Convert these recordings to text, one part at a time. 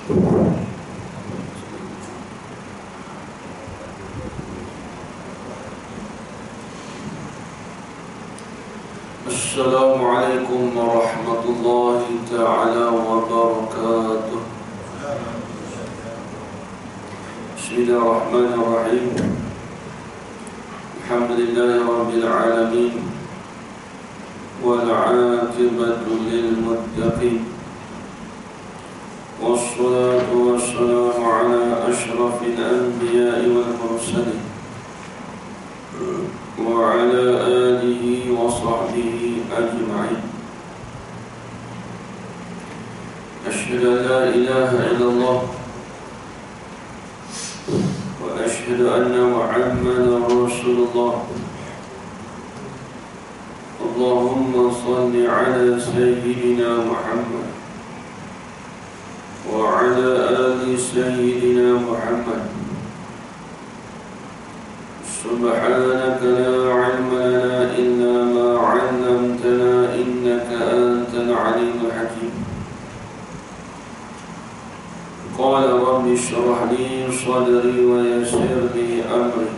Assalamualaikum warahmatullahi ta'ala wabarakatuh. Bismillahirrahmanirrahim. Alhamdulillahi rabbil alamin. Wal 'aqibatu lil muttaqin. Wassalatu wassalamu ala asyrafil anbiya'i wal mursalin wa ala alihi wa sahbihi ajma'in. Asyhadu an la ilaha illallah wa asyhadu anna Muhammadan Rasulullah. Allahumma salli ala sayyidina Muhammad wa ala ali sayyidina Muhammad. Subhanaka la ilma lana illa ma 'allamtana innaka antal alimul hakim. Qala rabbi shrah li sadri wa yassir li amri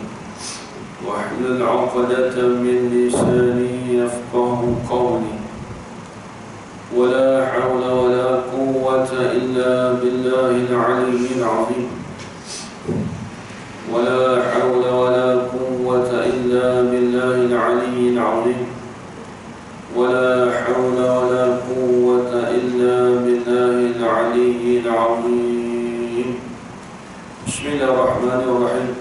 wahlul 'uqdatam min lisani yafqahu qawli. Wala hawla wala quwwata illa billahil 'aliyyil 'azim. ولا حول ولا قوة إلا بالله العلي العظيم. ولا حول ولا قوة إلا بالله العلي العظيم. بسم الله الرحمن الرحيم.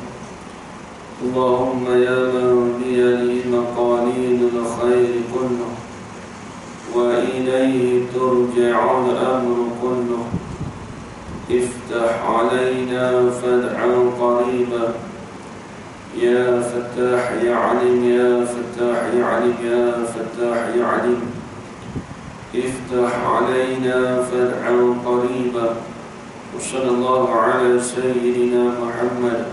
اللهم يا من بيده مقاليد الخير كله وإليه ترجع الأمر كله، افتح علينا فتحا قريبا يا فتاح يا عليم يا فتاح يا عليم يا فتاح يا عليم. افتح علينا فتحا قريبا. وصلى الله على سيدنا محمد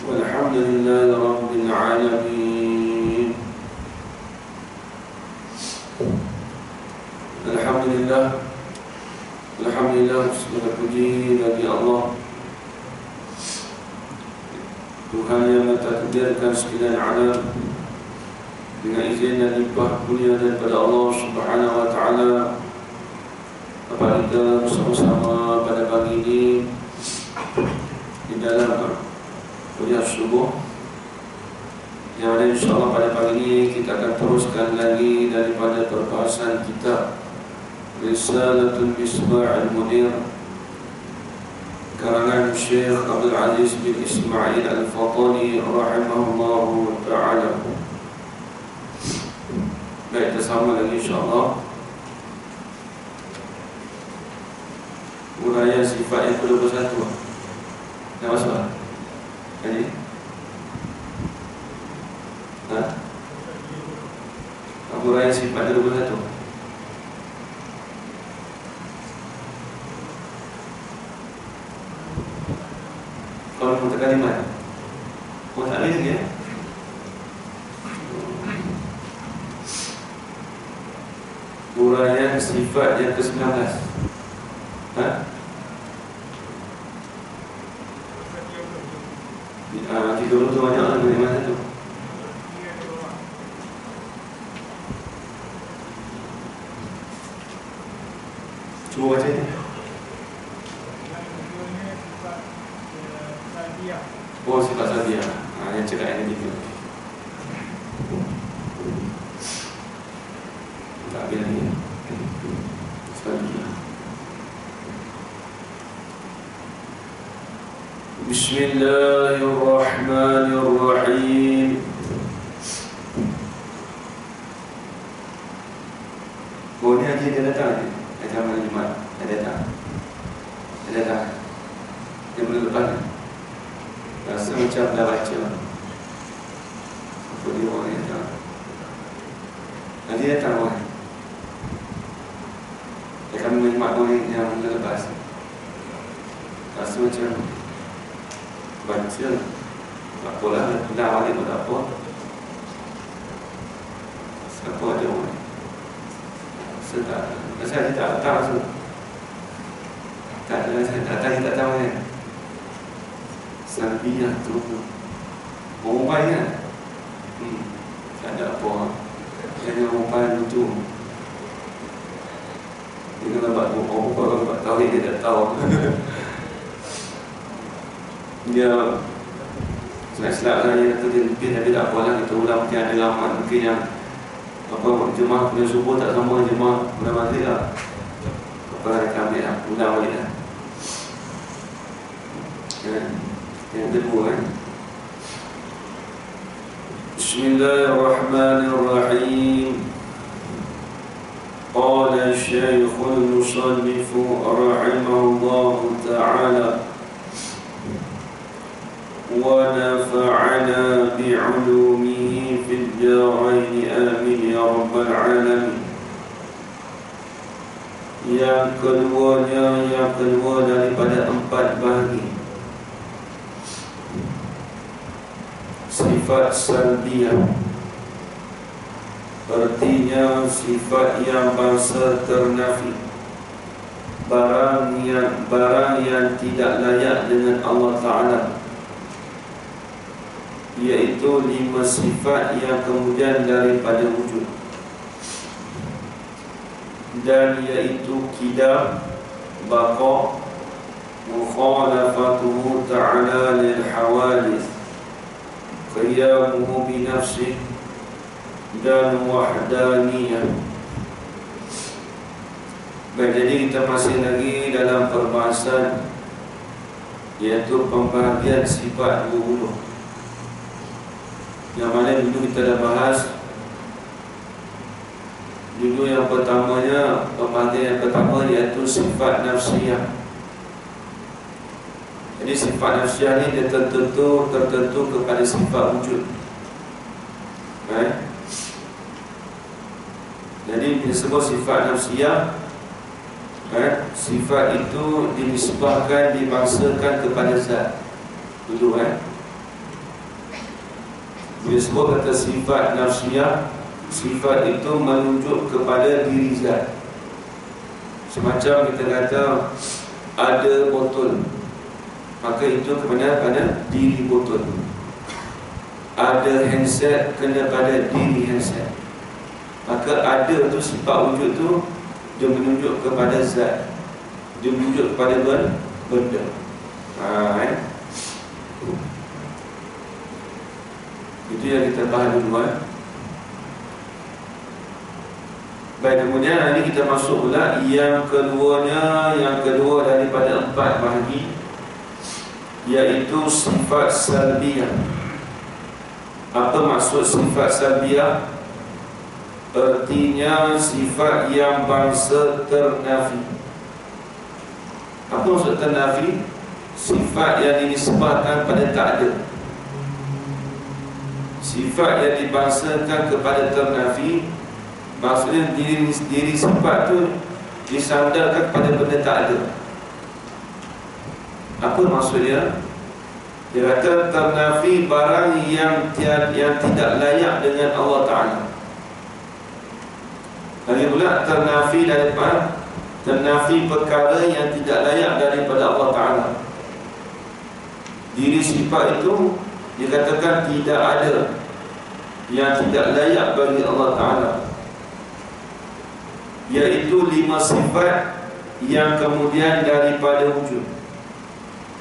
والحمد لله رب العالمين. Alhamdulillah, alhamdulillah, segala puji bagi Allah, Tuhan yang mentakdirkan sekalian alam dengan izin dan limpah kurnia daripada Allah Subhanahu wa taala. Apa kita bersama-sama pada pagi ini di dalam kuliah subuh yang ada, insyaAllah pada pagi ini kita akan teruskan lagi daripada perbahasan kitab Risalatul Misbah Al-Munir karangan Syekh Abdul Aziz bin Ismail Al-Fatani rahimahullahu ta'ala. Baik, kita sama lagi insyaAllah uraian sifat yang ke-21. Dah masuk tak? Jadi? Uraian sifat ke-21. Kalau mutakalimah, mutakallim ya. Uraian sifat yang ke-19. Kita dulu tu banyak lah dari mana tu. Cuba baca ni. Oh, sifat sadia. Yang cakap ini gitu. Tak bila ni. Sadia. Bismillahirrahmanirrahim. Oh, ni lagi dia datang ni. Datang malam Jumaat. Dia datang. Dia datang. Dia boleh lepas ni. Rasa macam dah baca. Apa dia orang yang datang? Nanti datang orang. Dia akan menyimak orang yang dah lepas. Rasa macam baca. Tak apalah, dah balik pun tak apa. Siapa ada orang? Sedar. Rasa dia tak rasa. tak tahu kan. Salbiyah tu mengumpai kan. Tak ada apa. Jangan mengumpai itu. Dia kalau buat tauhid dia tak tahu. Dia silap-silap saya kata dia lebih, tapi tak apalah, kita ulang. Mungkin ada ramai mungkin yang jemaah punya subuh tak sama jemaah punya maghrib lah. Apa kita ambil lah, ulang balik lah. Yang kedua Bismillahirrahmanirrahim. Qala Syekhul Musannif rahimahullahu ta'ala wa nafa'ana bi'ulumihi fid darain amin ya rabbal alamin. Yang kedua daripada 4 bahagi sifat salbiyah, artinya sifat yang bangsa ternafi, barang yang tidak layak dengan Allah Ta'ala, iaitu 5 sifat yang kemudian daripada wujud, dan iaitu qidam, baqa, mukhalafatuhu ta'ala lil hawadith, qiyamuhu bi nafsih, dan wahdaniyah. Baik, jadi kita masih lagi dalam perbahasan, iaitu pembahagian sifat 20, yang mana dulu kita dah bahas. Dulu yang pertamanya, pembahagian yang pertama iaitu sifat nafsiyah. Jadi sifat nafsiyah ni dia tertentu kepada sifat wujud. Jadi disebut sifat nafsiyah, sifat itu dinisbahkan, dibangsakan kepada zat. Dulu disebut kata sifat nafsiyah, sifat itu menunjuk kepada diri zat. Semacam kita kata ada botol, maka itu kepada diri botol. Ada handset, kena pada diri handset. Maka ada tu sifat wujud tu, dia menunjuk kepada zat, dia menunjuk kepada benda. Itu yang kita bahas dulu. Baik, kemudian hari ini kita masuk pula yang kedua daripada 4 bahagi, iaitu sifat salbiyah. Apa maksud sifat salbiyah? Artinya sifat yang bangsa ternafi. Apa maksud ternafi? Sifat yang dinisbahkan pada tak ada. Sifat yang dibangsakan kepada ternafi, maksudnya diri sifat tu disandarkan kepada benda tak ada. Apa maksudnya? Dia kata ternafi barang yang tidak layak dengan Allah Ta'ala. Lagi pula ternafi perkara yang tidak layak daripada Allah Ta'ala. Diri sifat itu dikatakan tidak ada yang tidak layak bagi Allah Ta'ala, iaitu 5 sifat yang kemudian daripada wujud.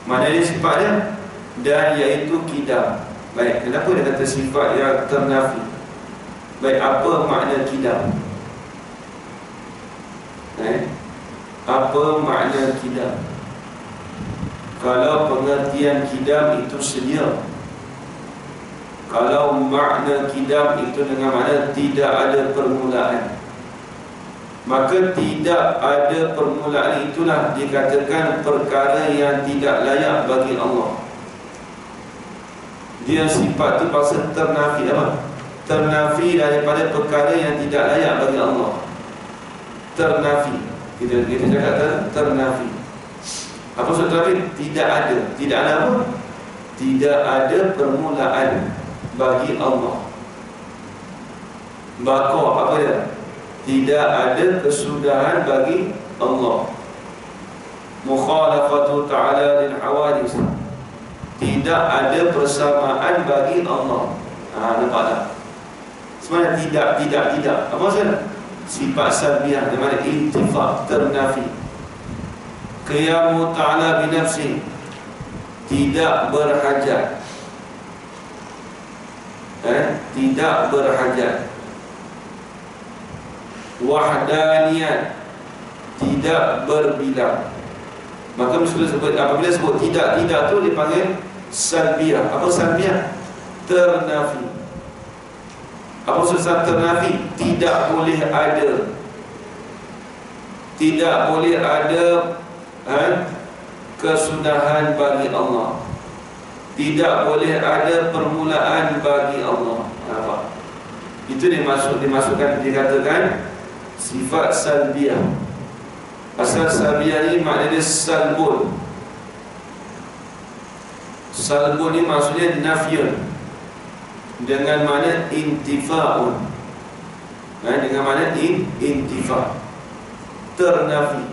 Mana dia sifatnya? Dan iaitu qidam. Baik, kenapa dia kata sifat yang ternafi? Baik, apa makna qidam? Apa makna qidam? Kalau pengertian qidam itu sedia, kalau makna qidam itu dengan makna tidak ada permulaan, maka tidak ada permulaan itulah dikatakan perkara yang tidak layak bagi Allah. Dia sifat itu pasal ternafi apa? Ternafi daripada perkara yang tidak layak bagi Allah. Ternafi. Kita cakap ternafi. Apa maksud ternafi? Tidak ada. Tidak ada apa? Tidak ada permulaan bagi Allah. Baqa apa dia? Tidak ada kesudahan bagi Allah. mukhalafatu ta'ala lil hawadis. Tidak ada persamaan bagi Allah. Nampak tak? Sebenarnya tidak. Apa maksudnya? Sifat salbiyah, di mana intifak, ternafi. Qiyamu ta'ala binafsi, tidak berhajat. Tidak berhajat. Wahdaniyat, tidak berbilang. Maka apabila sebut tidak tu dipanggil salbiyah. Apa salbiyah? Ternafi. Apa maksud ternafi? Tidak boleh ada. Tidak boleh ada kesudahan bagi Allah. Tidak boleh ada permulaan bagi Allah. Apa? Itu dimasukkan, dikatakan sifat salbiyah. Asal salbiyah ni maknanya salbun. Salbun ni maksudnya nafyun, dengan makna intifa'un. Dengan makna intifa', ternafi.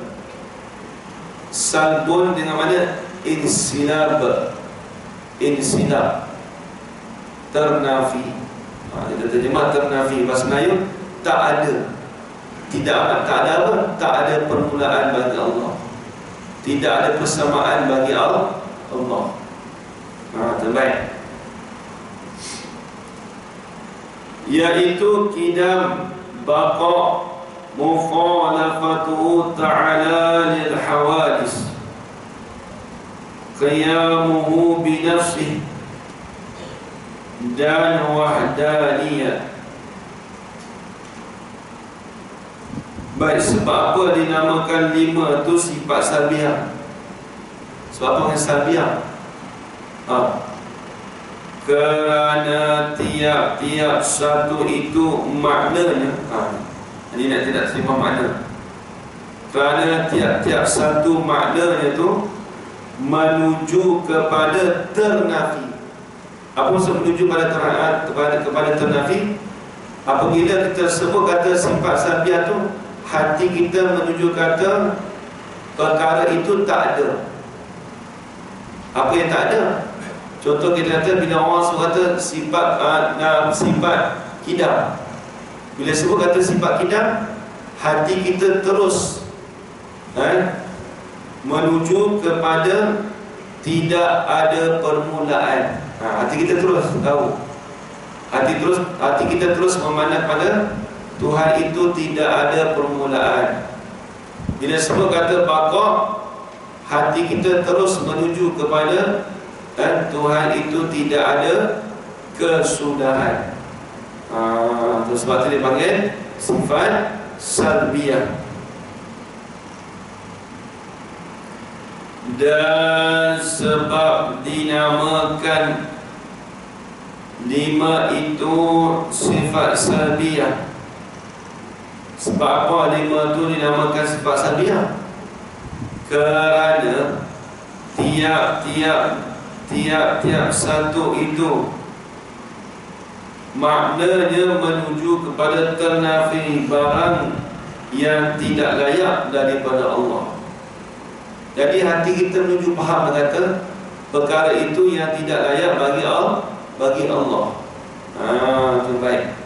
Salbun dengan makna insilab, ternafi. Kita terjemah ternafi. Bahasa Melayu tak ada. Tak ada apa? Tak ada permulaan bagi Allah. Tidak ada persamaan bagi Allah. Terbaik. Iaitu qidam, baqa, mukhalafatu ta'ala lil hawadis, qiyamuhu binafsih, dan wahdaniyah. Baik, sebab apa dinamakan 5 tu sifat salbiyah? Sebab apa yang salbiyah? Kerana tiap-tiap satu itu maknanya, ini nak tidak terima makna. Kerana tiap-tiap satu maknanya tu menuju kepada ternafi. Apa maksud menuju kepada ternafi? Apabila kita sebut kata sifat salbiyah tu, hati kita menuju kata perkara itu tak ada. Apa yang tak ada? Contoh kita kata bila orang sebut kata sifat kidam. Bila sebut kata sifat kidam, hati kita terus menuju kepada tidak ada permulaan. Hati kita terus tahu. Hati kita terus memandang pada Tuhan itu tidak ada permulaan. Bila sebut kata baqa, hati kita terus menuju kepada Tuhan itu tidak ada kesudahan. Sebab itu dipanggil sifat salbiyah. Dan sebab dinamakan 5 itu sifat salbiyah. Sebab apa 5 itu dinamakan sifat salbiyah? Kerana tiap-tiap satu itu maknanya menuju kepada ternafi barang yang tidak layak daripada Allah. Jadi hati kita menuju faham kata perkara itu yang tidak layak bagi Allah. Itu baik.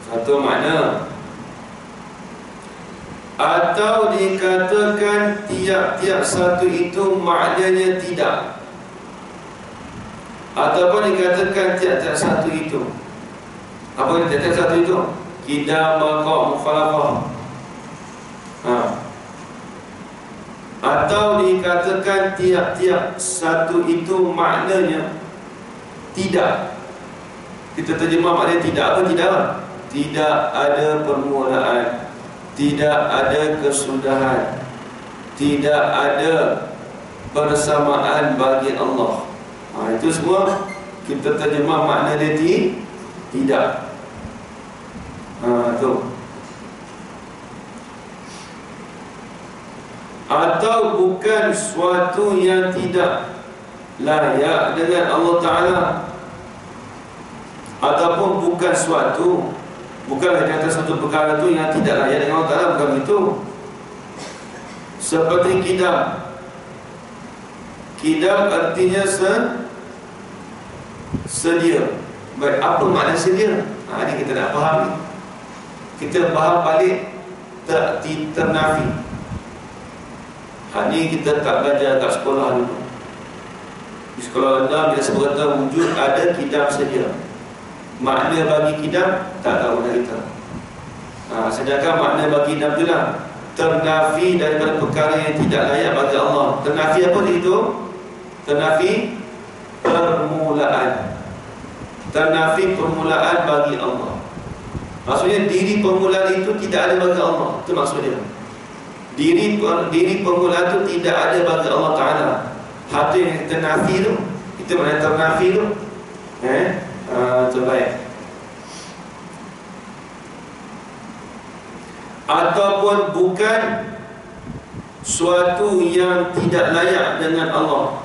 Satu makna. Atau dikatakan tiap-tiap satu itu maknanya tidak. Ataupun dikatakan tiap-tiap satu itu. Apa yang tiap-tiap satu itu? Qidam, baqa, mukhalafah. Atau dikatakan tiap-tiap satu itu maknanya tidak. Kita terjemah maknanya tidak. Apa tidak? Tidak ada permulaan, tidak ada kesudahan, tidak ada persamaan bagi Allah. Itu semua kita terjemah makna dia tidak. Tu. Atau bukan suatu yang tidak layak dengan Allah Ta'ala, ataupun bukan suatu, bukanlah kata satu perkara itu yang tidak layak dengan Allah Ta'ala, bukan begitu. Seperti qidam, Kidam artinya sedia. Baik, apa makna sedia? Ini kita nak faham ni. Kita faham balik ternafi. Ni kita tak belajar kat sekolah dulu. Di sekolah rendah bila sebut kata wujud ada kidam sedia. Makna bagi kidam tak tahu dah kita. Sedangkan makna bagi kidam tu lah ternafi daripada perkara yang tidak layak bagi Allah. Ternafi apa itu? Ternafi permulaan. Ternafi permulaan bagi Allah. Maksudnya diri permulaan itu tidak ada bagi Allah. Itu maksudnya. Diri permulaan itu tidak ada bagi Allah Ta'ala. Hati yang ternafi tu, itu makna ternafi tu. Terbaik. Ataupun bukan suatu yang tidak layak dengan Allah.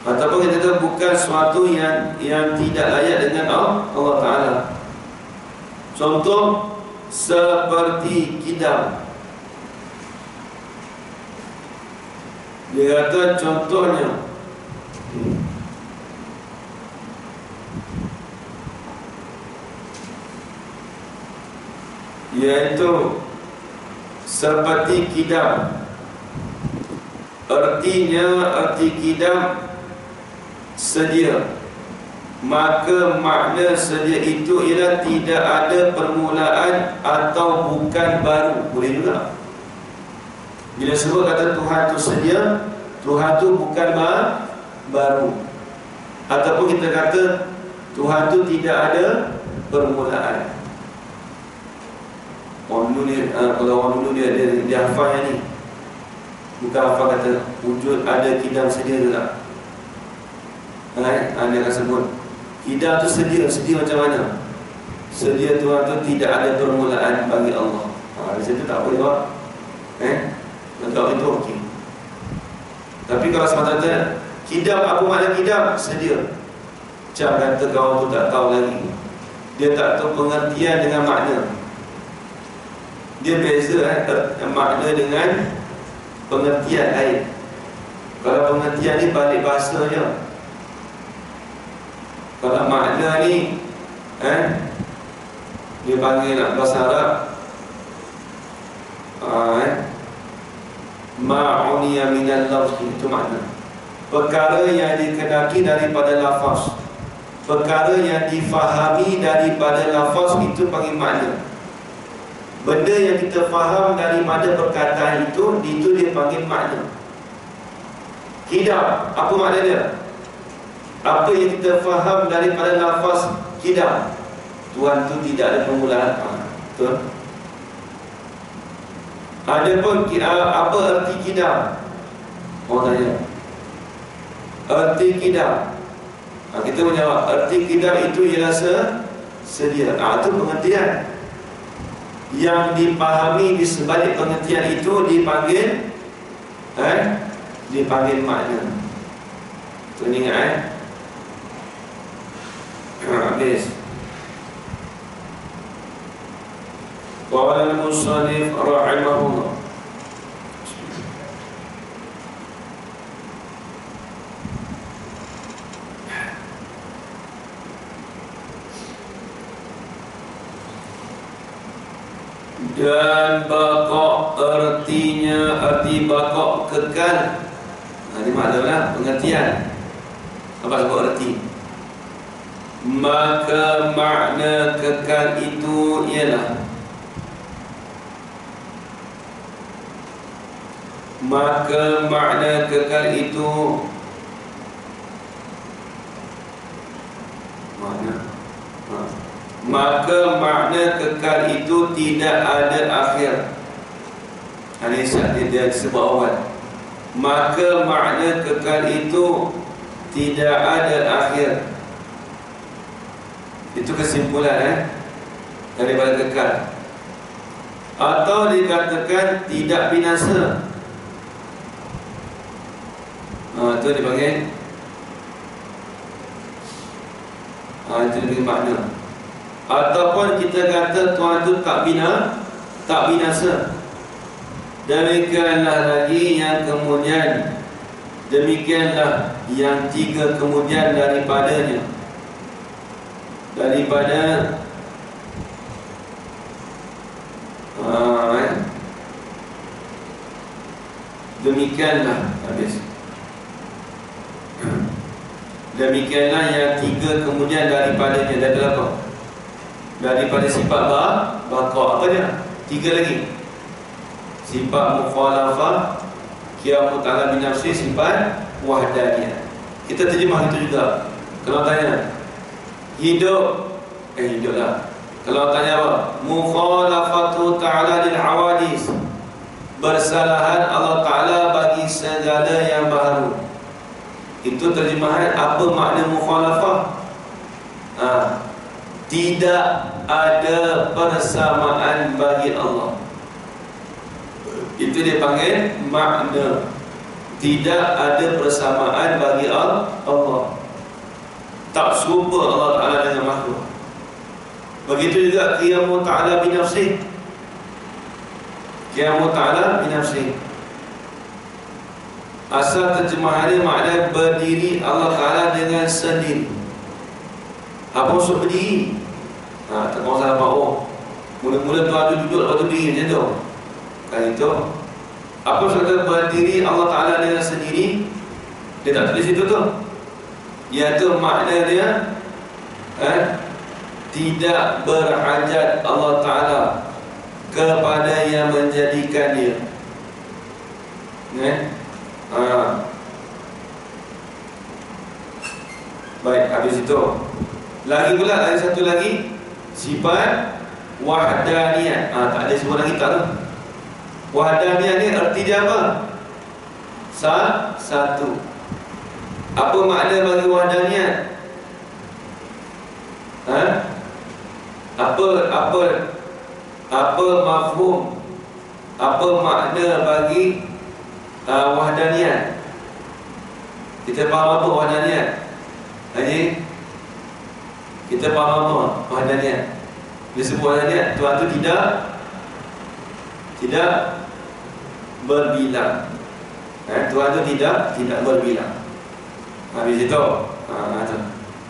Ataupun kita kata bukan suatu yang tidak layak dengan Allah Ta'ala. Contoh seperti kidam. Dia kata contohnya iaitu seperti kidam. Arti kidam sedia. Maka makna sedia itu ialah tidak ada permulaan atau bukan baru. Boleh juga. Bila sebut kata Tuhan itu sedia, Tuhan itu bukan baru. Ataupun kita kata Tuhan itu tidak ada permulaan. Orang dulu ni, kalau orang dulu dia hafal yang ni. Bukan hafal kata wujud ada kidam sedia tu tak. Dia akan sebut kidam tu sedia macam mana? Sedia Tuhan tu tidak ada permulaan bagi Allah. Di situ tak boleh jawab. Untuk itu okey. Tapi kalau semata-mata kidam, apa makna kidam? Sedia. Macam kata kawan tu tak tahu lagi. Dia tak tahu pengertian dengan makna. Dia beza makna dengan pengertian lain. Kalau pengertian ni balik bahasa je. Kalau makna ni dia panggil nak bahasa Arab ma'uniya minal lafz, itu makna perkara yang dikenaki daripada lafaz, perkara yang difahami daripada lafaz, itu panggil makna. Benda yang kita faham daripada perkataan itu dia panggil makna. Kidam, apa makna dia? Apa yang kita faham daripada lafaz kidam, Tuhan itu tidak ada permulaan. Betul? Adapun apa arti kidam? Orang tanya arti kidam. Kita menjawab arti kidam itu ialah sedia. Itu pengertian. Yang dipahami di sebalik pengertian itu dipanggil makna. Tuan ingat habis. Qala al-musannif rahimahullah. Dan baqa' artinya arti baqa' kekal. Ini maknanya pengertian. Apa sebut arti? Maka makna kekal itu ialah maka makna kekal itu maka makna kekal itu tidak ada akhir. Ini dia sebut awal. Maka makna kekal itu tidak ada akhir. Itu kesimpulan daripada kekal. Atau dikatakan tidak binasa. Itu dipanggil itu dipanggil makna. Ataupun kita kata Tuhan itu tak binasa. Demikianlah lagi yang kemudian, demikianlah yang tiga kemudian daripadanya, daripada demikianlah habis. Demikianlah yang tiga kemudian daripadanya. Dari apa? Daripada sifat baqa. Apa dia? Tiga lagi. Sifat mukhalafah, qiyamu ta'ala bi nafsi, sifat wahdaniyah. Kita terjemah itu juga. Kalau tanya hidup, hiduplah. Kalau tanya apa? Mukhalafatu ta'ala lil hawadis, bersalahan Allah Ta'ala bagi segala yang baru. Itu terjemahan apa makna mukhalafah? Tidak ada persamaan bagi Allah. Itu dia panggil makna. Tidak ada persamaan bagi Allah. Tak serupa Allah Ta'ala dengan makhluk. Begitu juga qiyamu ta'ala bi nafsi. Qiyamu ta'ala bi nafsi, asal terjemahannya makna berdiri Allah Ta'ala dengan sendiri. Apa maksud berdiri? Tak tahu salah apa. Mula-mula tu ada duduk, lepas tu berdiri macam tu. Kan itu. Apa maksud berdiri Allah Ta'ala dengan sendiri? Dia tak tulis itu tu. Iaitu makna dia tidak berhajat Allah Ta'ala kepada yang menjadikan dia. Baik, habis itu lagi pula ada satu lagi, sifat wahdaniyah. Tak ada semua lagi tak tu. Wahdaniyah ni arti dia apa? Satu. Apa makna bagi wahdaniyah? Apa mafhum? Apa makna bagi wahdaniyah? Kita faham apa wahdaniyah? Haji, kita faham apa wahdaniyah? Disebut wahdaniyah, Tuhan itu tidak berbilang. Tuhan itu tidak berbilang. Habis itu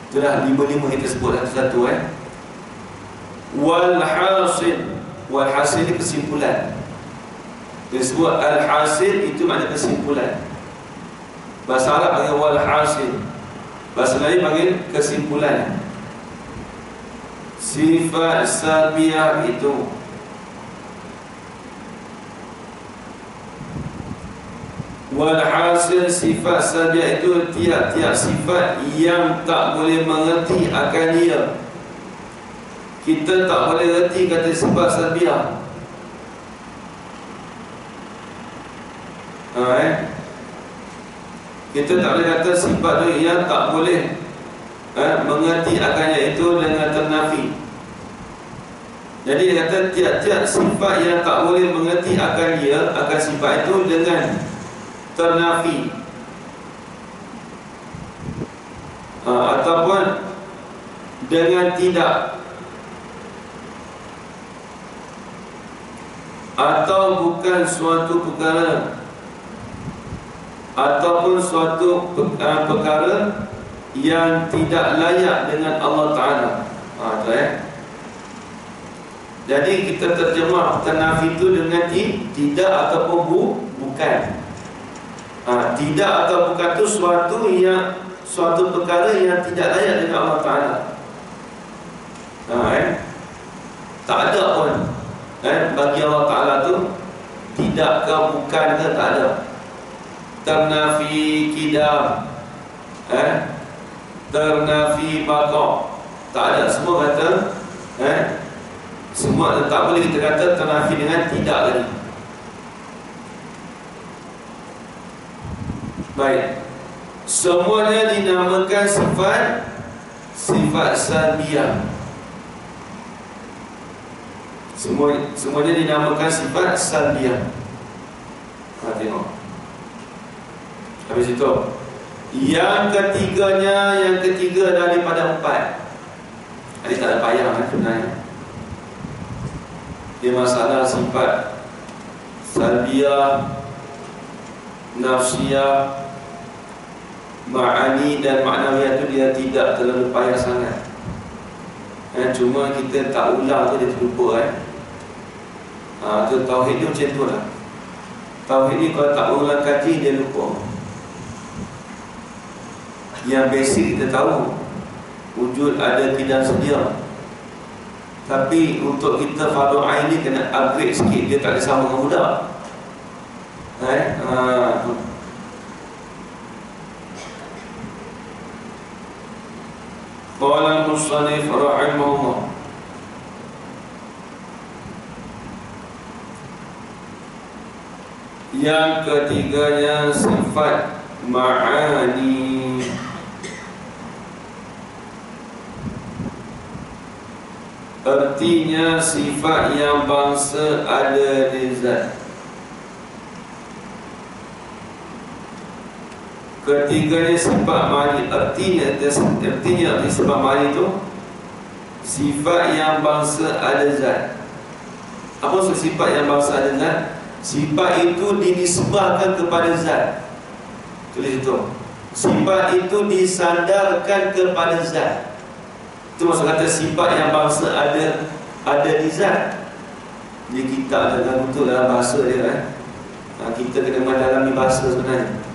itulah lima kita sebut satu-satu. Walhasil ni kesimpulan. Disebut al-hasil, itu makna kesimpulan. Bahasa Arab panggil walhasil, bahasa Melayu panggil kesimpulan. Sifat salbiyah itu walhasil, sifat salbiyah itu tiap-tiap sifat yang tak boleh mengerti akan dia. Kita tak boleh reti kata sifat salbiyah. Kita tak boleh kata sifat tu yang tak boleh mengerti akannya, itu dengan ternafi. Jadi dia kata tiap-tiap sifat yang tak boleh mengerti akan dia, akan sifat itu dengan ternafi, ataupun dengan tidak, atau bukan suatu perkara, ataupun suatu perkara yang tidak layak dengan Allah Ta'ala. Jadi kita terjemah ternafi itu dengan tidak ataupun bukan. Tidak atau bukan itu suatu perkara yang tidak layak dengan Allah Ta'ala. Tak ada pun bagi Allah Ta'ala tu tidak ke bukan ke, tak ada. Ternafi kidam, ternafi baqa, tak ada. Semua kata semua tak boleh kita kata ternafi dengan tidak lagi. Baik, semuanya dinamakan sifat salbiyah. Semuanya dinamakan sifat salbiyah. Tengok. Habis itu yang ketiga daripada empat. Ini tak ada payah sebenarnya. Dia masalah salbiyah, nafsiyah, ma'ani dan ma'nawiyah tu dia tidak terlalu payah sangat. Cuma kita tak ulang tu dia terlupa tu tauhid ni macam tu lah. Tauhid ni kalau tak ulang kaji dia lupa. Yang basic kita tahu wujud ada tidak sedia. Tapi untuk kita fardu ain ni kena upgrade sikit. Dia tak ada sama dengan budak. Qala al-musannif rahimahullah, yang ketiganya sifat ma'ani. Artinya sifat yang bangsa ada di zat. Ketiganya sifat ma'ani. Artinya sifat ma'ani itu sifat yang bangsa ada zat. Apa maksud sifat yang bangsa ada zat? Sifat itu dinisbahkan kepada zat. Tulis itu. Sifat itu disandarkan kepada zat. Itu maksud kata sifat yang bangsa ada di zat. Dia kita dalam betul dalam bahasa dia kita kena mendalami bahasa sebenarnya.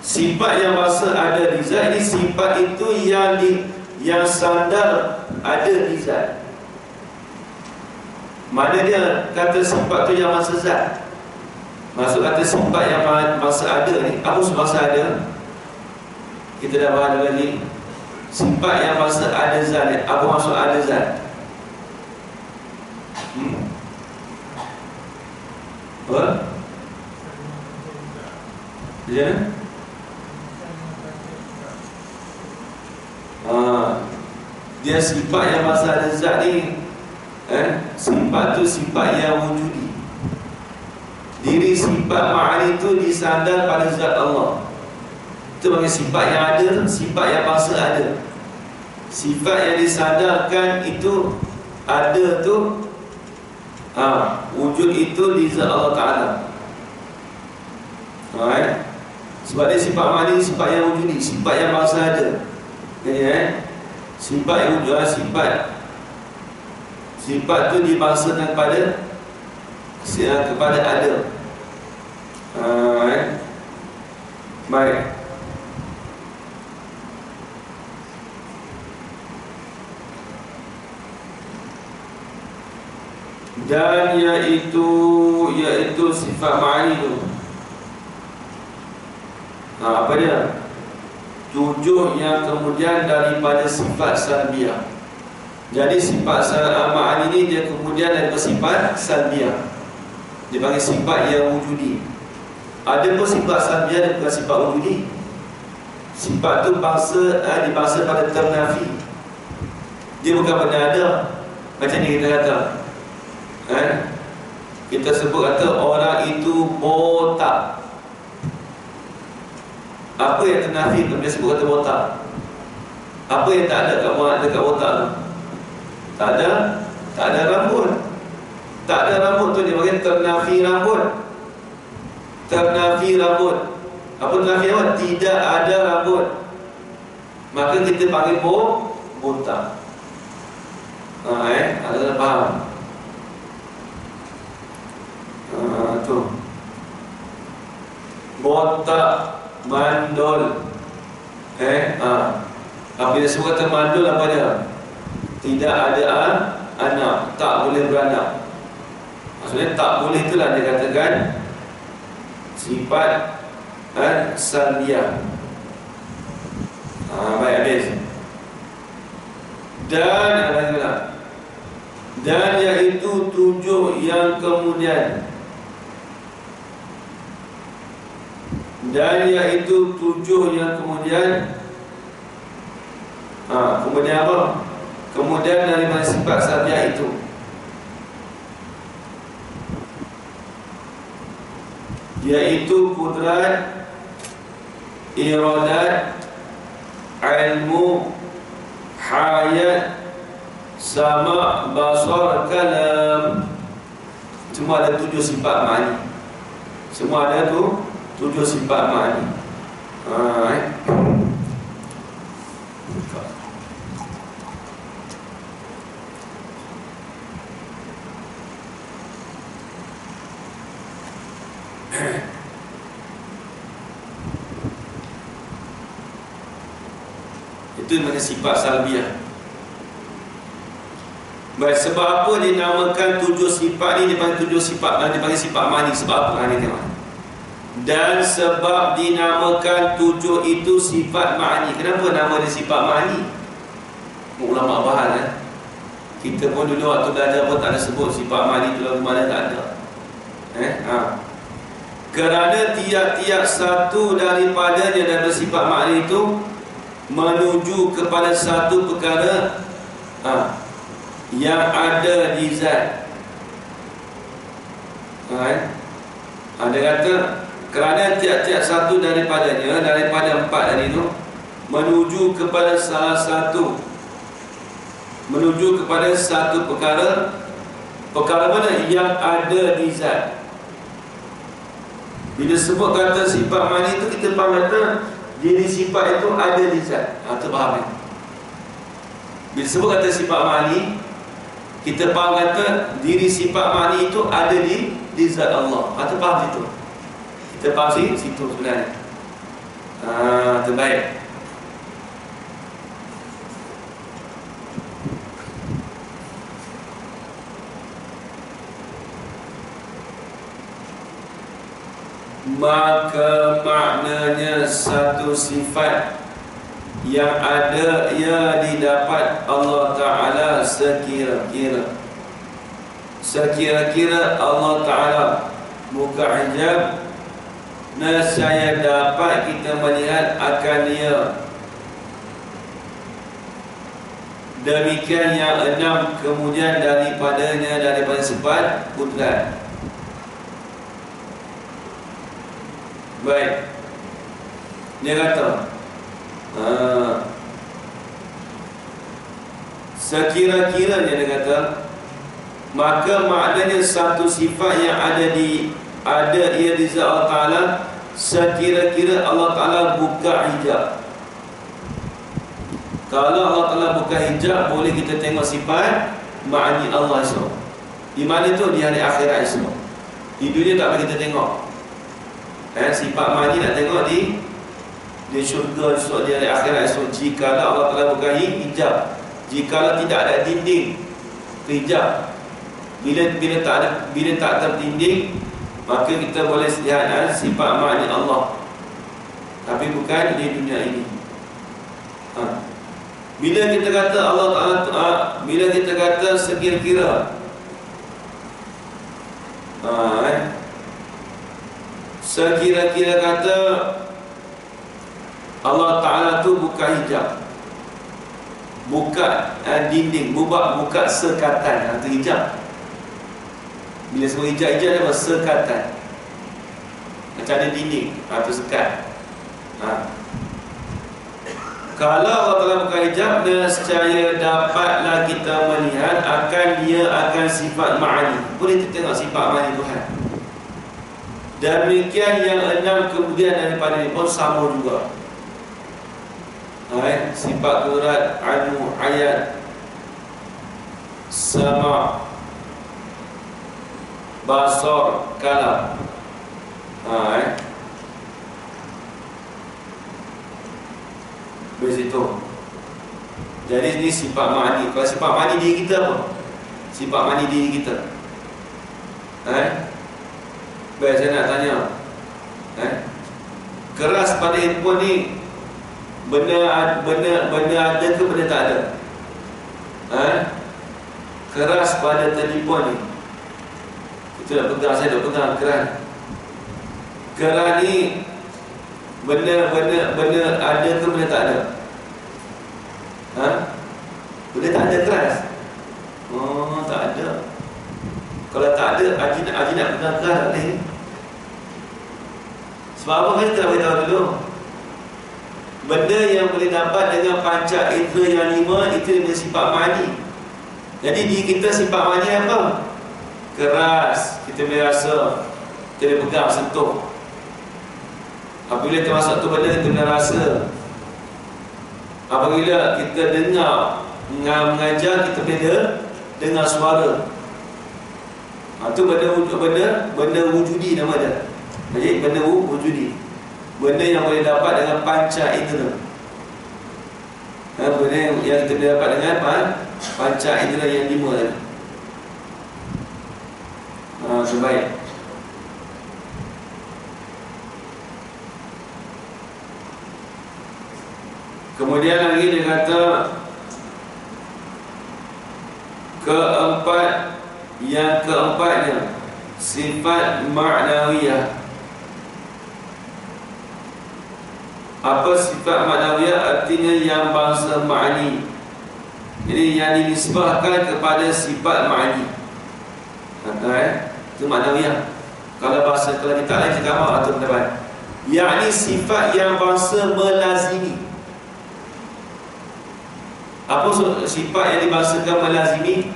Sifat yang bangsa ada di zat ini, sifat itu yang sandar ada di zat. Mana dia kata sifat tu yang masa zat? Maksud kata sifat yang masa ada ni, apa maksud masa ada? Kita dah bahas lagi. Sifat yang masa ada zat ni, apa maksud ada zat? Apa? Ya? Dia sifat yang masa ada zat ni, sifat tu sifat yang wujudi. Diri sifat ma'ani itu disandar pada zat Allah. Itu bagi sifat yang ada, sifat yang bangsa ada. Sifat yang disandarkan itu ada tu wujud itu di zat Allah Ta'ala. Sebab dia sifat ma'ani, sifat yang wujudi, sifat yang bangsa ada. Jadi sifat yang wujud, sifat tu dibangsakan kepada ada. Baik. Dan iaitu sifat ma'ani tu apa dia? 7 yang kemudian daripada sifat salbiyah. Jadi sifat ma'ani ni dia kemudian daripada sifat salbiyah. Dia panggil sifat yang wujudi. Ada pun sifat salbiyah dan bukan sifat wujudi. Sifat tu dibangsa pada ternafi. Dia bukan benda ada. Macam ni kita kata kita sebut kata orang itu botak. Apa yang ternafi kita sebut kata botak? Apa yang tak ada dekat botak tu? Tak ada rambut. Tak ada rambut tu dia panggil ternafi rambut. Ternafi rambut. Apa ternafi rambut? Tidak ada rambut. Maka kita panggil botak. Ada faham? Tu botak, mandul. Apabila sebut kata mandul, apa dia? Tidak ada anak, tak boleh beranak. Maksudnya tak boleh, itulah dia katakan sifat salbiyah. Baik, habis. Dan iaitu 7 yang kemudian. Dan iaitu 7 yang kemudian. Kemudian apa? Kemudian dari sifat salbiyah itu, yaitu kudrat, iradat, ilmu, hayat, sama, basar, kalam. Itu Semua ada 7 sifat ma'ani. Semua ada tu 7 sifat ma'ani. Itu namanya sifat salbiah. Baik, sebab apa dinamakan 7 sifat ni dipanggil 7 sifat dan dipanggil sifat ma'ani? Sebab apa? Ni tengok. Dan sebab dinamakan 7 itu sifat ma'ani. Kenapa nama dia sifat ma'ani? Ulama bahas kita pun dulu waktu belajar pun tak ada sebut sifat ma'ani tu lagu mana, tak ada. Kerana tiap-tiap satu daripadanya dan bersifat ma'ani itu menuju kepada satu perkara yang ada di zat. Ada kata kerana tiap-tiap satu daripadanya, daripada 4 tadi itu, menuju kepada salah satu, menuju kepada satu perkara. Perkara mana? Yang ada di zat. Bila sebut kata sifat ma'ani itu, kita faham kata diri sifat itu ada di zat. Itu faham kan? Bila sebut kata sifat ma'ani, kita faham kata diri sifat ma'ani itu ada di zat Allah. Itu faham situ. Kita faham situ sebenarnya. Terbaik. Maka maknanya satu sifat yang ada ia didapat Allah Ta'ala sekira-kira Allah Ta'ala buka hijab, nescaya dapat kita melihat akan dia. Demikian yang 6 kemudian daripada sifat kudrat. Baik, dia kata sekira-kiranya, dia kata maka maknanya satu sifat yang ada ia di zat Allah Ta'ala sekira-kira Allah Ta'ala buka hijab. Kalau Allah Ta'ala buka hijab, boleh kita tengok sifat ma'ani Allah esok. Di mana tu? Di hari akhirat esok. Di dunia tak boleh kita tengok. Sifat ma'ani nak tengok di syurga esok, di hari akhirat esok. Jika Allah Ta'ala buka hijab, jika tidak ada dinding hijab, bila tak terdinding, maka kita boleh lihat sifat ma'ani Allah, tapi bukan di dunia ini. Bila kita kata Allah Ta'ala, bila kita kata sekira-kira, sekira-kira kata Allah Ta'ala tu buka hijab, buka dinding, buka sekatan. Itu hijab. Bila sebut hijab dia apa? Sekatan. Macam ada dinding, itu sekat. Kalau Allah Ta'ala buka hijab, nescaya dapatlah kita melihat akan sifat ma'ani. Boleh kita tengok sifat ma'ani Tuhan. Demikian yang 6 kemudian daripada ini pun sama juga. Sifat kudrat, anu, ayat, sama, basar, kalam. Begitu. Jadi ini sifat ma'ani. Kalau sifat ma'ani diri kita apa? Sifat ma'ani diri kita. Baik, saya nak tanya, keras pada handphone ni benda ada ke benda tak ada? Keras pada telefon ni, kita dah pegang, saya dah pegang keras. Keras ni benda ada ke benda tak ada? Benda tak ada keras. Oh, tak ada. Kalau tak ada, Haji nak pegang keras tak boleh. Sebab apa kan kita nak beritahu dulu? Benda yang boleh dapat dengan panca indera yang 5 itu dengan sifat ma'ani. Jadi diri kita sifat ma'ani apa? keras, kita boleh rasa, kita boleh pegang, sentuh. Apabila termasuk tu benda, kita boleh rasa. Apabila kita dengar mengajar, kita boleh dengar suara. Itu benda wujudi nama dia. Jadi benda wujudi, benda yang boleh dapat dengan panca indera. Benda yang kita boleh dapat dengan panca indera yang 5 tadi. Terbaik. Kemudian lagi dia kata yang keempatnya sifat ma'nawiyah. Apa sifat ma'nawiyah? Artinya yang bangsa ma'ani. Jadi yang dinisbahkan kepada sifat ma'ani. Itu ma'nawiyah. Kalau kita lain cakap atau pendapat, yakni sifat yang bangsa melazimi. Apa sifat yang dibangsakan melazimi?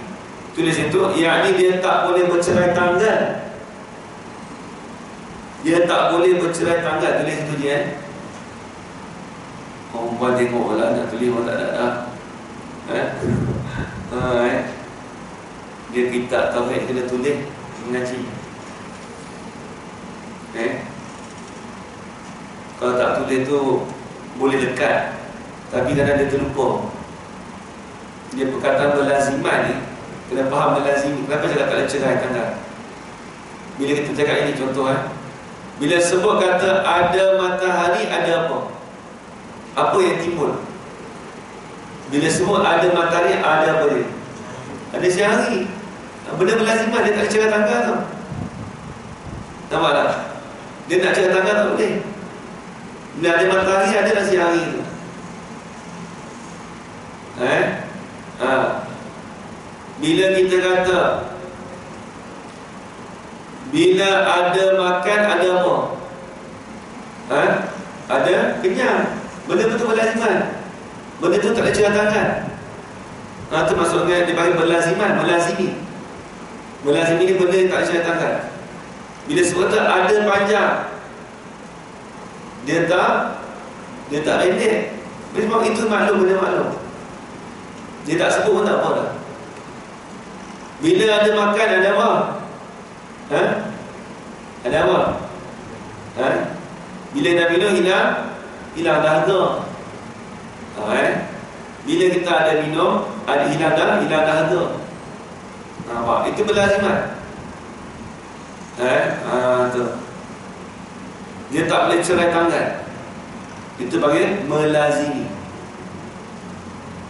Tulis itu, yakni dia tak boleh bercerai tanggal. Dia tak boleh bercerai tanggal. Tulis itu je. Orang tengok lah, nak tulis orang tak ada. Dia kitab tauhid kena tulis mengaji. Kalau tak tulis tu boleh dekat, tapi kadang dia terlupa. Dia perkataan berlaziman ni, kena faham berlazim. Kenapa cakap tak boleh cerai tanggal? Bila kita cakap ini contoh, bila sebut kata ada matahari, ada apa? Apa yang timbul? Bila sebut ada matahari, ada apa dia? Ada siang hari. Benda berlaziman, dia tak boleh cerai tanggal tau. Nampak tak? Dia nak cerai tanggal tak boleh. Bila ada matahari, ada lah siang hari tu. Bila kita kata bila ada makan, ada apa? Ada kenyang. Benda betul berlaziman. Benda tu tak boleh cerai tangan. Itu maksudnya dia panggil berlaziman, melazimi. Melazimi ni benda yang tak boleh cerai tangan. Bila sebut ada panjang, dia tak pendek. Sebab itu maklum, benda maklum. Dia tak sebut pun tak apa dah. Bila ada makan, ada apa? Ada apa? Bila dah minum, hilang dahaga. Bila kita ada minum, ada hilang dahaga. Nampak? Itu berlaziman. Tu. Dia tak boleh cerai tangan. Itu panggil melazimi.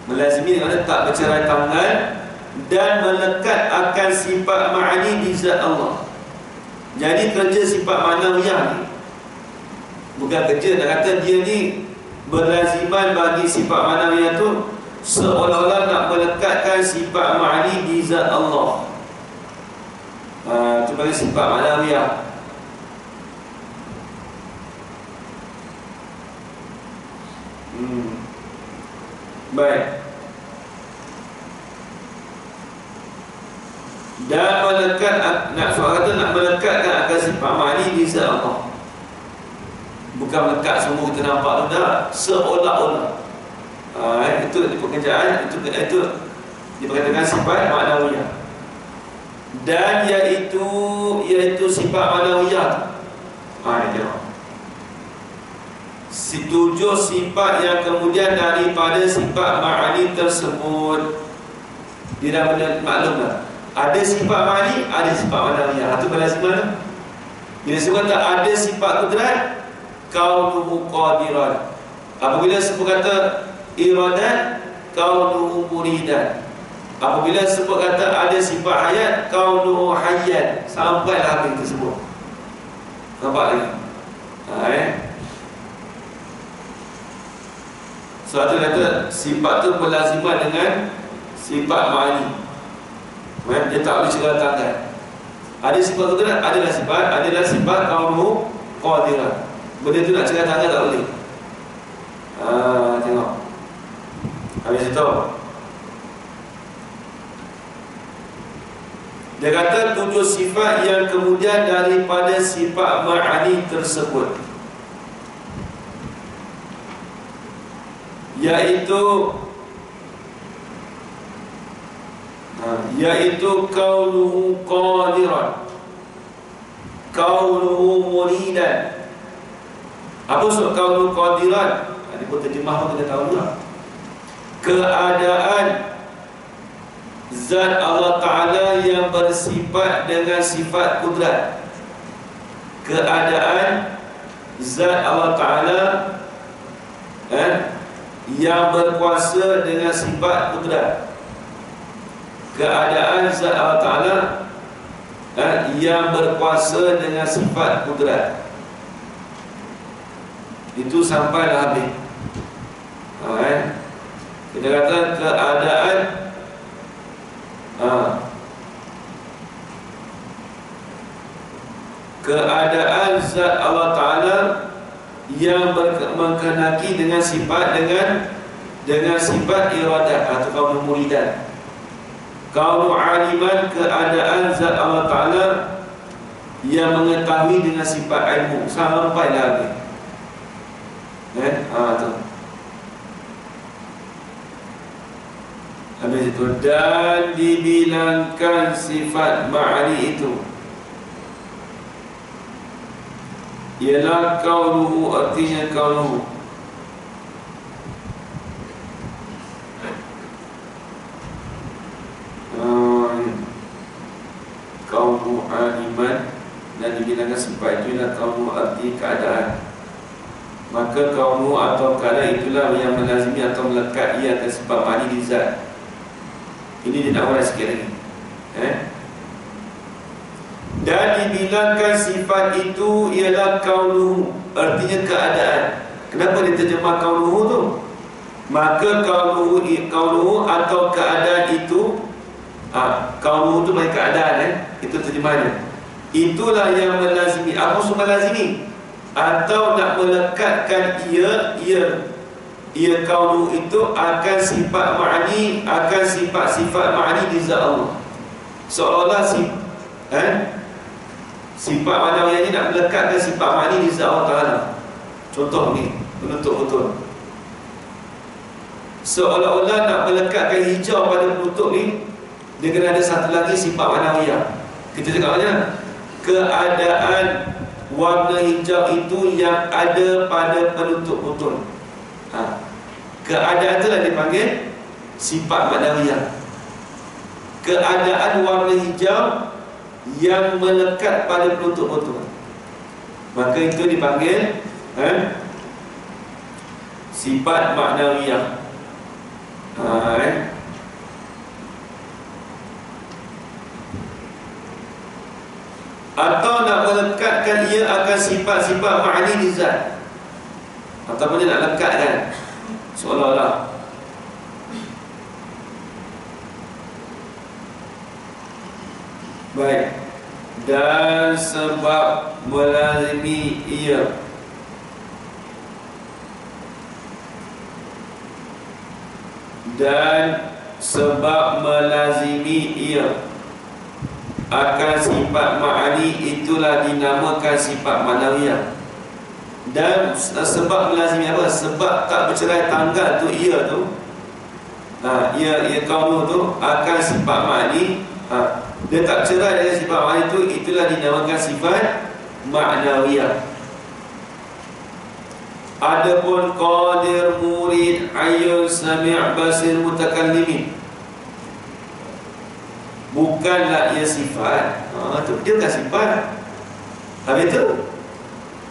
Melazimi maknanya tak bercerai tangan dan melekat akan sifat ma'ani di zat Allah. Jadi kerja sifat ma'nawiyah ni bukan kerja, nak kata dia ni berlaziman bagi sifat ma'nawiyah tu seolah-olah nak melekatkan sifat ma'ani di zat Allah. Itu bagi sifat ma'nawiyah. Baik. Dan melekat, nak melekatkan akan sifat ma'ani di zat Allah. Bukan melekat semua kita nampak tu dah, seolah-olah. Itu pekerjaan, itu diperkatakan sifat ma'nawiyah. Dan iaitu sifat ma'nawiyah. Tujuh sifat yang kemudian daripada sifat ma'ani tersebut. Dia dah benar maklum dah. Ada sifat ma'ani, ada sifat ma'nawiyah. Itu berlaziman. Bila sebut tak ada sifat kudrat, kaunuhu qadiran. Apabila sebut kata iradat, kaunuhu muridan. Apabila sebut kata ada sifat hayat, kaunuhu hayyan. Sampailah habis tersebut. Nampak lagi? Suatu kata sifat tu berlaziman dengan sifat ma'ani. Dia tak boleh cerai tangan. Ada sifat kudrat, adalah sifat kaunuhu qadiran. Benda tu nak cerai tangan tak boleh. Tengok. Habis itu Dia kata 7 sifat yang kemudian daripada sifat ma'ani tersebut, yaitu kaunuhu qadiran, kaunuhu muridan. Apa maksud kaunuhu qadiran? Ini pun terjemah pun kena tahu juga. Keadaan zat Allah Ta'ala yang bersifat dengan sifat kudrat. Keadaan zat Allah Ta'ala yang berkuasa dengan sifat kudrat. Keadaan zat Allah Ta'ala yang berkuasa dengan sifat kudrat. Itu sampailah habis. Kita kata keadaan keadaan zat Allah Ta'ala yang mengkenaki dengan sifat dengan sifat iradah atau kaunu muridan. Kaunu aliman, keadaan zat Allah Ta'ala yang mengetahui dengan sifat ilmu. Sampai lagi tu. Habis itu, dan dibilangkan sifat ma'ani itu ialah kaunuhu, artinya kaunuhu. Kaunuhu aliman, dan dibilangkan sifat itu ialah kaunuhu, arti keadaan. Maka kaunuhu atau keadaan itulah yang melazimi atau melekat ia atas sifat ma'ani di zat. Ini dia nak uraikan sikit lagi. Dan dibilangkan sifat itu ialah kaunuhu, artinya keadaan. Kenapa dia terjemah kaunuhu tu? Maka kaunuhu atau keadaan itu, kaunuhu tu maksudnya keadaan, itu terjemahannya. Itulah yang melazimi. Apa maksud melazimi? Atau nak melekatkan ia kaunuhu itu akan sifat ma'ani, akan sifat-sifat ma'ani di zat Allah. Seolah-olah sifat ma'nawiyah ini nak melekatkan sifat ma'ani di zat Allah Ta'ala. Contoh ni, penutup betul. Seolah-olah nak melekatkan hijau pada penutup ni, dia kena ada satu lagi sifat ma'nawiyah. Kita cakap macam mana? Keadaan warna hijau itu yang ada pada penutup botol. Keadaan itulah dipanggil sifat ma'nawiyah. Keadaan warna hijau yang melekat pada penutup botol, maka itu dipanggil sifat ma'nawiyah. Atau nak melekatkan ia akan sifat-sifat ma'ani di zat, ataupun dia nak lekatkan seolah-olah baik. Dan sebab melazimi ia, dan sebab melazimi ia akan sifat ma'ani, itulah dinamakan sifat ma'nawiyah. Dan sebab melazimi apa? Sebab tak bercerai tanggal tu ia tu, ia kaunuh tu akan sifat ma'ani, dia tak cerai dengan sifat ma'ani tu, itulah dinamakan sifat ma'nawiyah. Adapun qadir, murid, ayyun, sami', basir, mutakallimin, bukanlah ia sifat. Dia bukan sifat. Habis itu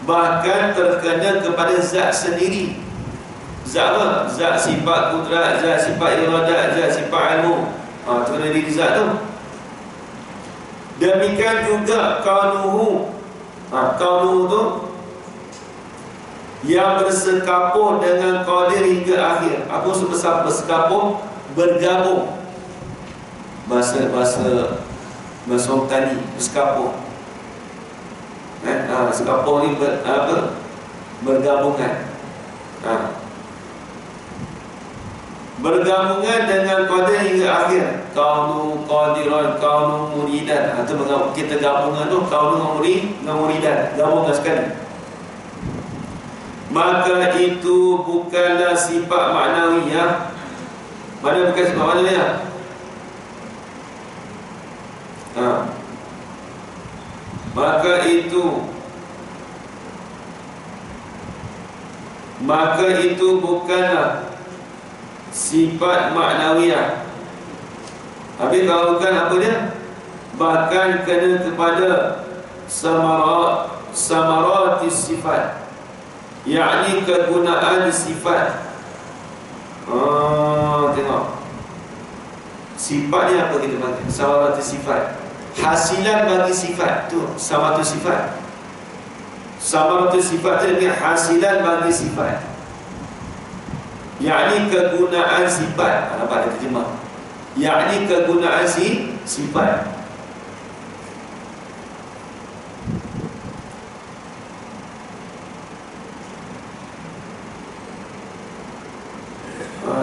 bahkan terkena kepada zat sendiri. Zat apa? Zat sifat kudrat, zat sifat iradat, zat sifat ilmu. Terkena diri zat tu. Demikian juga kaunuhu. Kaunuhu tu yang bersekapur dengan qadir hingga akhir. Apa maksud bersekapur? Bergabung. Bahasa orang tani, bersekapur. Sekapur ni bergabungan. bergabungan dengan qadir hingga akhir. Kaunu qadiran, kaunu muridan. Itu kita gabungan tu kaunu dengan muridan, gabungkan sekali. Maka itu bukanlah sifat maknawiyah. Mana bukan sifat maknawiyah? Maka itu bukanlah sifat maknawiyah. Habis kalau bukan apa dia? Bahkan kena kepada samaratis sifat, yakni kegunaan sifat. Tengok sifat ni apa kita panggil? Samaratis sifat, hasilan bagi sifat tu. Samaratus sifat, samaratus sifat tu dia hasilan bagi sifat, yakni kegunaan sifat. Nampak dia terjemah, yakni kegunaan sifat.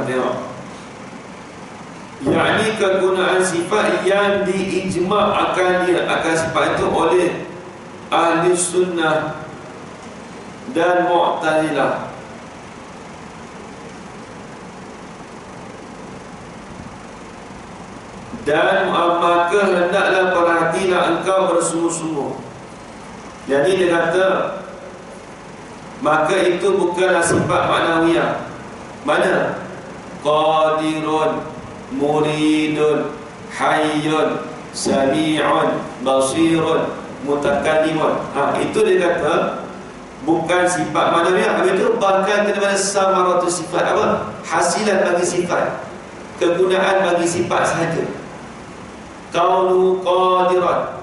Tengok, yakni kegunaan sifat yang diijma' akan sifat itu oleh ahli sunnah dan mu'tazilah. Dan maka hendaklah perhatilah engkau bersungguh-sungguh. Jadi dia kata, maka itu bukanlah sifat maknawiyah. Mana? Qadirun, muridun, hayyun, sami'un, basirun, mutakallimun. Itu dia kata bukan sifat maknawiyah. Habis itu bahkan kena samaratus sifat. Apa? Hasilan bagi sifat, kegunaan bagi sifat sahaja. Kaunu qadiran.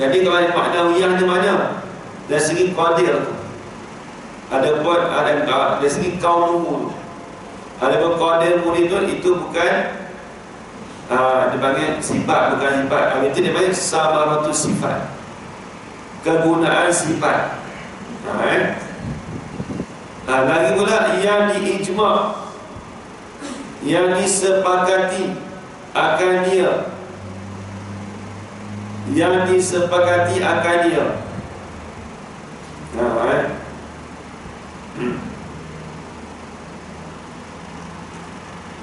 Jadi kalau maknawiyah ni mana? Dari segi qadir tu ada buat, ada dari segi kaunuhu. Ada pun qadir muridun, itu bukan dipanggil sifat, bukan sifat. Habis itu dia panggil samaratus sifat, kegunaan sifat. Lagi pula yang diijma', yang disepakati akan dia, yang disepakati akan dia.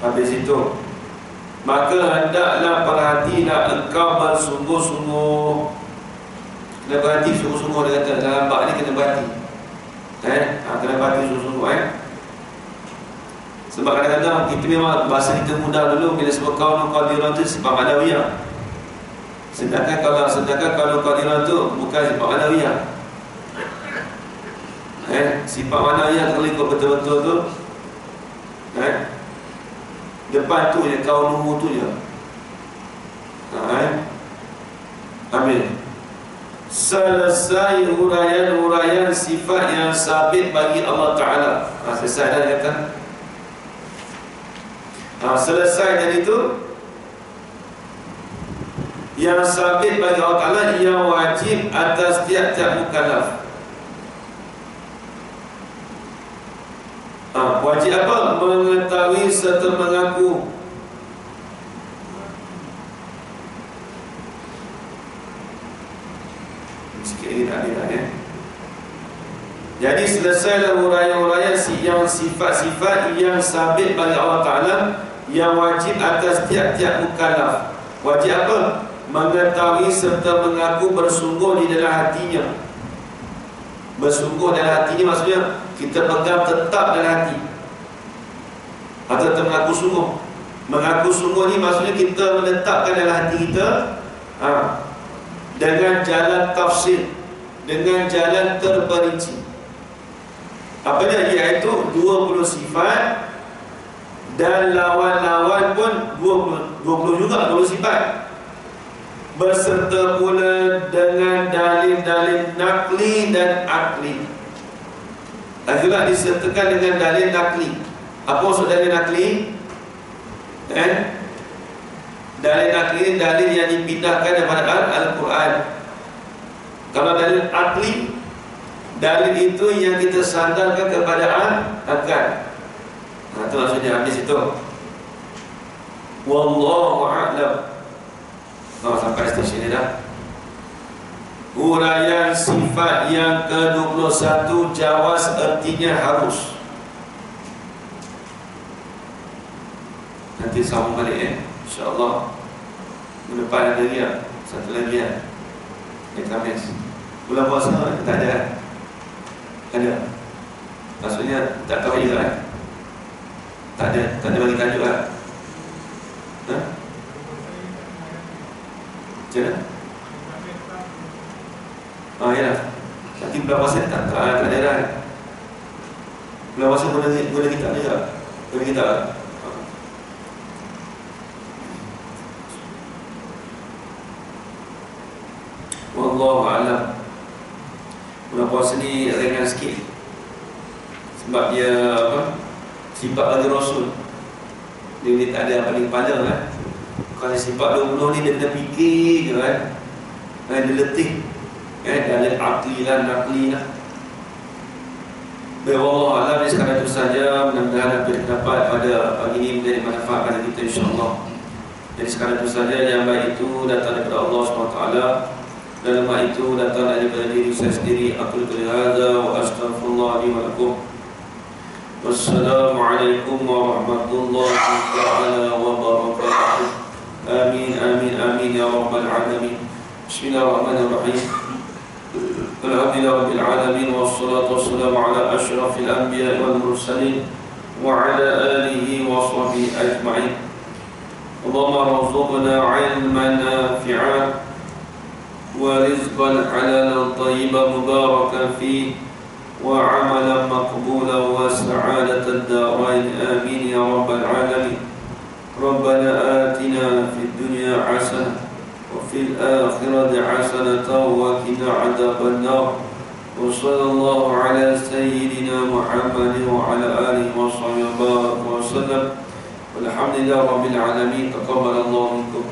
Habis itu, maka hendaklah perhatilah engkau bersungguh-sungguh. Kena berhati sungguh-sungguh, dia kata dalam bab ni kena berhati. Kena berhati sungguh-sungguh. Sebab kadang-kadang kita memang bahasa kita mudah dulu bila sebut kaunu qadiran tu sifat maknawiyah. Sedangkan kalau qadiran tu bukan sifat maknawiyah. Sifat maknawiyah kalau ikut betul-betul tu, depan tu je, kaunuhu tu je. Amin. Selesai huraian sifat yang sabit bagi Allah Ta'ala. Selesai dah dia kata. Selesai dari itu, yang sabit bagi Allah Ta'ala, yang wajib atas tiap-tiap mukallaf. Wajib apa? Mengetahui serta mengaku. Sikit lagi tak ada. Jadi selesailah huraian-huraian yang sifat-sifat yang sabit bagi Allah Ta'ala, yang wajib atas tiap-tiap mukallaf. Wajib apa? Mengetahui serta mengaku bersungguh di dalam hatinya. Bersungguh dalam hati ni maksudnya kita pegang tetap dalam hati, atau tetap mengaku sungguh. Mengaku sungguh ni maksudnya kita menetapkan dalam hati kita dengan jalan tafsir, dengan jalan terperinci. Apa dia? Iaitu 20 sifat, dan lawan-lawan pun 20 juga, 20 sifat, berserta pula dengan dalil-dalil nakli dan akli. Dan juga disertakan dengan dalil nakli. Apa maksud dalil nakli? Dalil nakli ini dalil yang dipindahkan daripada Al-Quran. Kalau dalil akli, dalil itu yang kita sandarkan kepada akal. Itu maksudnya habis itu. Wallahu a'lam. Sampai di sini dah. Uraian sifat yang ke-21 jawaz artinya harus. Nanti sambung balik InsyaAllah. Depan ada dia. Satu lagi Khamis. Bulan puasa tak ada. Ada. Maksudnya tak tahu juga Tak ada bagi tajuk lah. Macam mana? Ya. Nanti bulan puasa tak ada dah. Bulan puasa boleh kita juga. Boleh kita. Wallahu a'lam. Bulan puasa ni ringan sikit. Sebab dia sifat bagi Rasul. Dia tak ada yang paling pandang kan. Kalau sifat 20 ni dia kena fikir je kan. Dia letih dalil akli lah, nakli lah. Baik, Allah alam ni sekarang itu saja. Mudah-mudahan apa yang dapat pada pagi ini menjadi manfaat pada kita insyaAllah. Jadi sekarang itu saja. Yang baik itu datang daripada Allah SWT. Dan lemah itu datang daripada diri saya sendiri. Aku qul hadza wa astaghfirullah li wa lakum. Wassalamualaikum warahmatullahi ta'ala wabarakatuh. Amin, amin, amin ya rabbal alamin. Bismillahirrahmanirrahim. Alhamdulillah rabbil alamin. Wassalatu wassalamu ala ashrafil anbiya wal mursalin wa ala alihi wa sahbihi ajma'in. Allahumma rzuqna ilman nafi'an wa rizqan halalan tayyiban mubarakan fihi وعملا مقبولا وسعادة الدارين آمين يا رب العالمين. ربنا آتنا في الدنيا حسنة وفي الآخرة حسنة وقنا عذاب النار. وصلى الله على سيدنا محمد وعلى آله وصحبه وسلم والحمد لله رب العالمين. تقبل الله منكم.